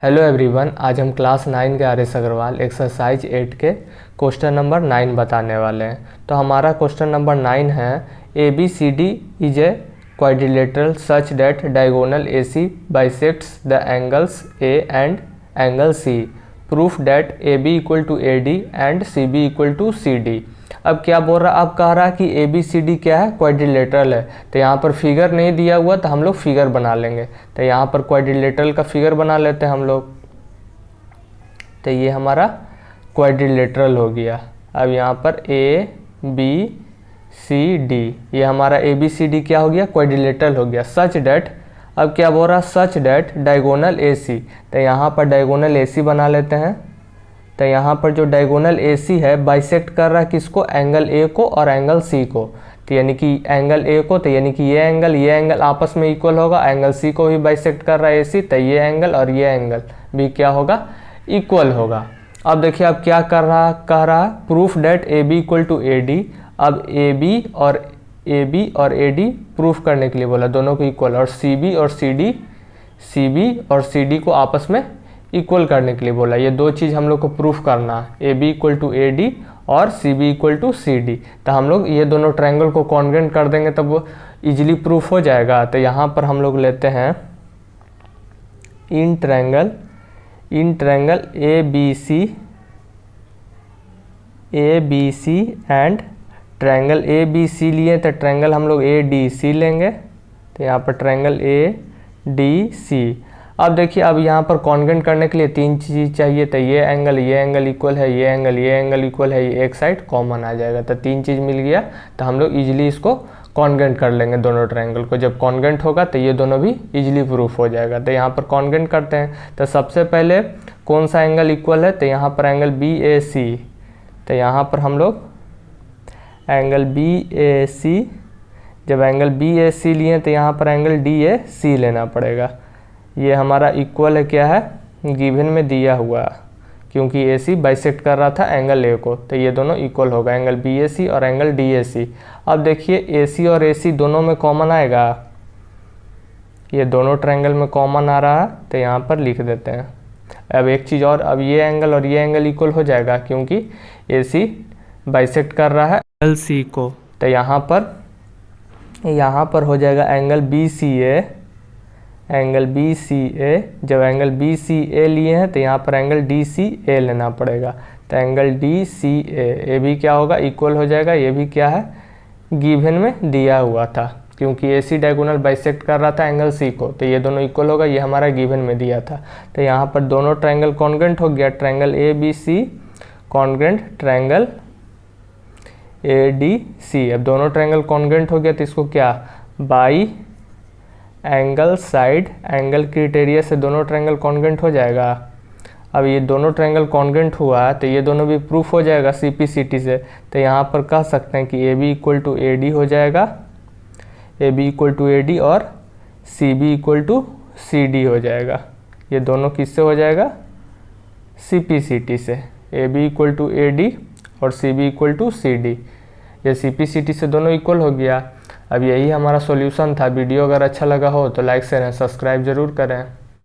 Hello everyone, आज हम class 9 के आर.एस. अग्रवाल एक्सरसाइज 8 के क्वेश्चन नंबर 9 बताने वाले हैं। तो हमारा क्वेश्चन नंबर 9 है A B C D is a quadrilateral such that diagonal A C bisects the angles A and angle C. Proof that A B equal to A D and C B equal to C D. अब क्या बोल रहा, अब कह रहा कि A B C D क्या है, क्वाड्रिलेटरल है। तो यहाँ पर फिगर नहीं दिया हुआ तो हम लोग फिगर बना लेंगे। तो यहाँ पर क्वाड्रिलेटरल का फिगर बना लेते हैं हम लोग। तो ये हमारा क्वाड्रिलेटरल हो गया। अब यहाँ पर ए बी सी डी, ये हमारा ए बी सी डी क्या हो गया, क्वाड्रिलेटरल हो गया। सच डैट, अब क्या बोल रहा, सच डैट डायगोनल ए सी। तो यहाँ पर डायगोनल ए सी बना लेते हैं। तो यहाँ पर जो डायगोनल ए सी है बाइसेक्ट कर रहा है किसको, एंगल ए को और एंगल सी को। तो यानी कि एंगल ए को, तो यानी कि ये एंगल आपस में इक्वल होगा। एंगल सी को भी बाइसेक्ट कर रहा है ए सी, तो ये एंगल और ये एंगल भी क्या होगा, इक्वल होगा। अब देखिए अब क्या कर रहा, कह रहा proof that A B equal to A D. अब ए बी और ए डी प्रूफ करने के लिए बोला, दोनों को इक्वल, और सी बी और सी डी को आपस में इक्वल करने के लिए बोला। ये दो चीज़ हम लोग को प्रूफ करना है, A B equal to A D और C B equal to C D. तो हम लोग ये दोनों ट्रायंगल को कॉन्ग्रुएंट कर देंगे तब वो इजीली प्रूफ हो जाएगा। तो यहाँ पर हम लोग लेते हैं in triangle A B C and triangle A B C लिए तो ट्रायंगल हम लोग ए डी सी लेंगे। तो यहाँ पर ट्रायंगल ए डी सी। अब देखिए अब यहाँ पर कॉन्ग्रुएंट करने के लिए तीन चीज़ चाहिए। तो ये एंगल इक्वल है, ये एंगल इक्वल है, ये एक साइड कॉमन आ जाएगा। तो तीन चीज़ मिल गया। तो हम लोग इजीली इसको कॉन्ग्रुएंट कर लेंगे दोनों ट्रायंगल को। जब कॉन्ग्रुएंट होगा तो ये दोनों भी इजीली प्रूफ हो जाएगा। तो यहाँ पर कॉन्ग्रुएंट करते हैं। तो सबसे पहले कौन सा एंगल इक्वल है, तो यहाँ पर एंगल बी ए सी। तो यहाँ पर हम लोग एंगल बी ए सी, जब एंगल बी ए सी लिए तो यहाँ पर एंगल डी ए सी लेना पड़ेगा। ये हमारा इक्वल है, क्या है, गिवन में दिया हुआ, क्योंकि ए सी बाइसेक्ट कर रहा था एंगल ए को। तो ये दोनों इक्वल होगा, एंगल बी ए सी और एंगल डी ए सी। अब देखिए ए सी और ए सी दोनों में कॉमन आएगा, ये दोनों ट्रायंगल में कॉमन आ रहा है। तो यहाँ पर लिख देते हैं। अब एक चीज़ और, अब ये एंगल और ये एंगल इक्वल हो जाएगा क्योंकि ए सी बाइसेक्ट कर रहा है एंगल सी को। तो यहाँ पर हो जाएगा एंगल बी सी ए, जब एंगल बी सी ए लिए हैं तो यहाँ पर एंगल डी सी ए लेना पड़ेगा। तो एंगल डी सी ए भी क्या होगा, इक्वल हो जाएगा। ये भी क्या है, गिवन में दिया हुआ था, क्योंकि ए सी डायगोनल बाइसेक्ट कर रहा था एंगल सी को। तो ये दोनों इक्वल होगा, ये हमारा गिवन में दिया था। तो यहाँ पर दोनों ट्रायंगल कॉन्ग्रुएंट हो गया। Triangle A B C congruent triangle A D C. अब दोनों ट्रायंगल कॉन्ग्रुएंट हो गया तो इसको क्या, by angle side angle criteria से दोनों ट्रायंगल कॉन्ग्रुएंट हो जाएगा। अब ये दोनों ट्रायंगल कॉन्ग्रुएंट हुआ तो ये दोनों भी प्रूफ हो जाएगा सी पी सी टी से। तो यहाँ पर कह सकते हैं कि A B equal to A D हो जाएगा, A B equal to A D और C B equal to C D हो जाएगा। ये दोनों किससे हो जाएगा, सी पी सी टी से। A B equal to A D और C B equal to C D, ये सी पी सी टी से दोनों इक्वल हो गया। अब यही हमारा सॉल्यूशन था। वीडियो अगर अच्छा लगा हो तो लाइक शेयर एंड सब्सक्राइब जरूर करें।